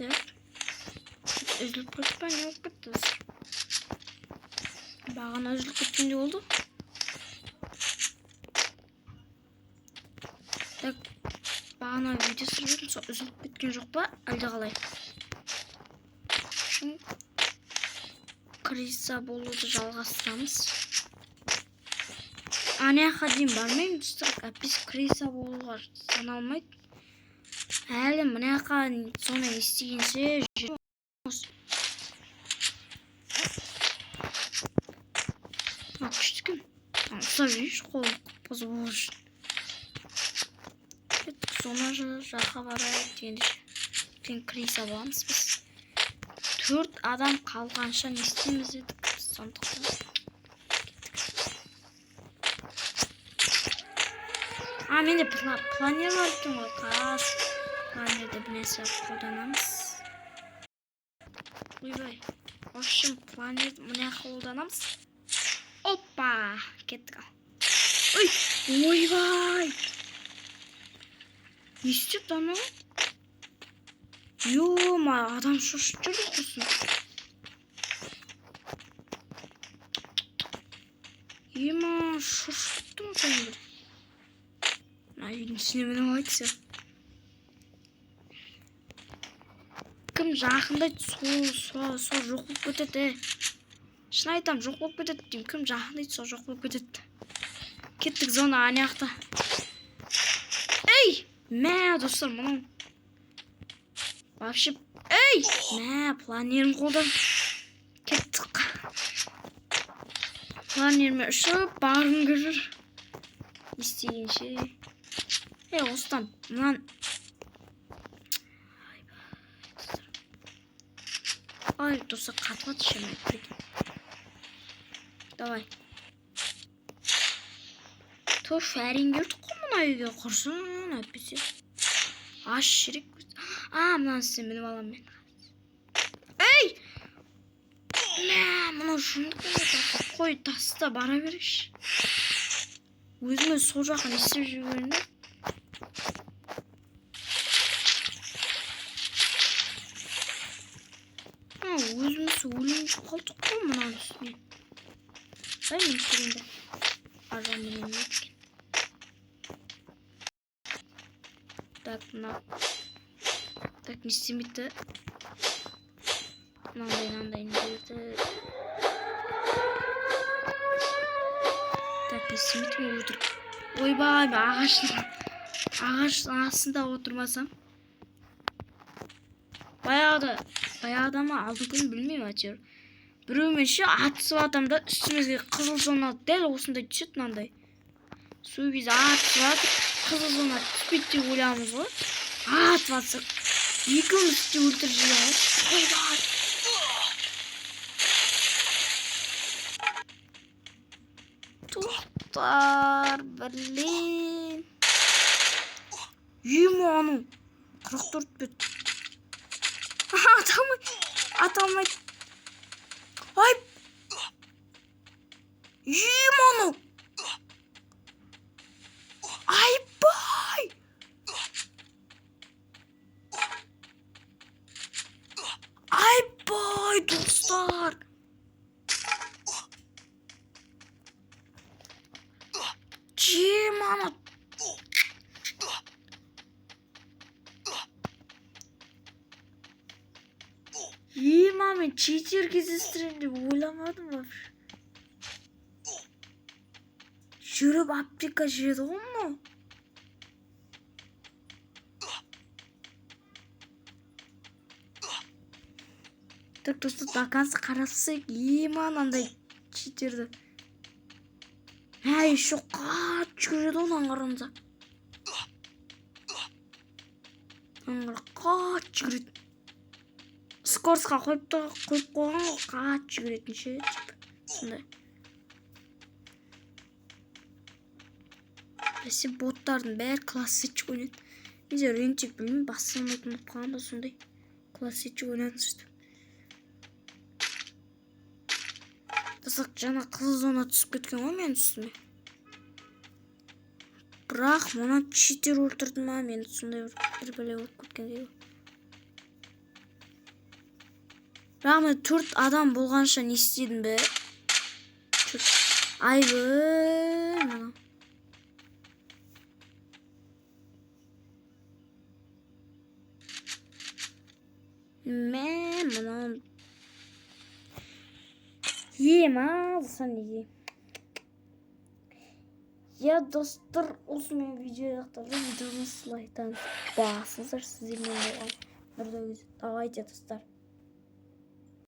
Çift. Üzülüp kaçıp ben yok bitti. Bağına üzülüp kaçınca oldu. Так, бағана видео түсіріп едім, сол үзіліп кеткен жоқ па, әлде қалай? Үшін криса болуды жалғастырамыз. Аяққа дейін бармаймын, достар, біз криса болуға саналмайды. Әлі мынаяққа соны естігенше жүрміз. Күшті кім? Ұстап жүрейінші, қолы бұзы болу үшін. Sonra жаққа барайық дегенде криса боламыз біз. 4 адам қалғанша не істейміз дедік. Сондықтан менде планер бар екен ғой. Қас планерді бір нәрсе қолданамыз. Ойбай. В общем, планерді мына қолданамыз. Опа! Кеттік ал. Ойбай! Не істеп анау? Ё-ма, адам шошып жүр құрсын. Ема, шошыптым қойын бір. Үйдің ішіне мініп айтса. Кім жақындайды, сол жоқ болып кетеді. Шын айтам, жоқ болып кетеді деймін. Кім жақындайды, сол жоқ болып кетеді. Кеттік зона анаяқта. Ей! Мә, достар, мұның. Вообще, ей! Мә, планерім қолдан. Кеттік. Планеріме үшіп, бағын көрір. Естегенше. Осыдан, мұнан. Ай, достар, қатып атышым айтпайды. Давай. Тош әрін көрдік қой мұна үйге құрсын, әппесе. Аш шірек көз. Мұнан сен мініп алам мен. Ей! Мұны жұмдық мен қой таста бара береш. Өзіме сол жақын істеп жүргенде. Өзіміз өлімші қалдық қой мұнан үстіне. Мен көрінді. Ажан менен еткен. Так, не істемейді. Мынандай берді. Так, не істемейді ме отырып. Ойбай, ағаштың астында отырмасам. Баяғыда ма алды күн білмеймін әтеуір. Біреумен ше атысып атамда үстімізге қызыл зона дәл осындай түсет мынандай. Сол кезде атысып атып, қызыл зона түспейді деп ойлаймыз ғой. Атып атсақ, екеуміз де өлтіріп жіберген ғой. Ойбай! Достар, блин. Ема-ның 44 бет. Аталмайды. Ай! Ема-ның! Айбай! Айбай, достар! Ема-ның! Мен читер кездестірем деп ойламадым вообще. Жүріп аптека жеді ғой мұны. Так, достар, доказы қарасақ, андай читерді. Еще қат жүреді оны аңғарымыза. Қат жүреді. Скорсқа қойып қойған қат жүгіретін ше. Сондай. Бәсе боттардың бәрі классичік ойнайды. Менде рентик білмеймін, басылмайтын болып қалған ба сондай. Классичік ойнадым сөйтіп. Достар, жаңа қызыл зона түсіп кеткен ғой мен үстіме. Бірақ мұнан читер өлтірді ма, мен сондай бір бәле болып кеткендей ғой. Рахмет, 4 адам болғанша не істедің бе? Айбы. Мен мұны ем алсын неге. Я достар, осымен видеояқтардан видеоны лайктан басыңыздар, сіздермен болған. Давайте, достар.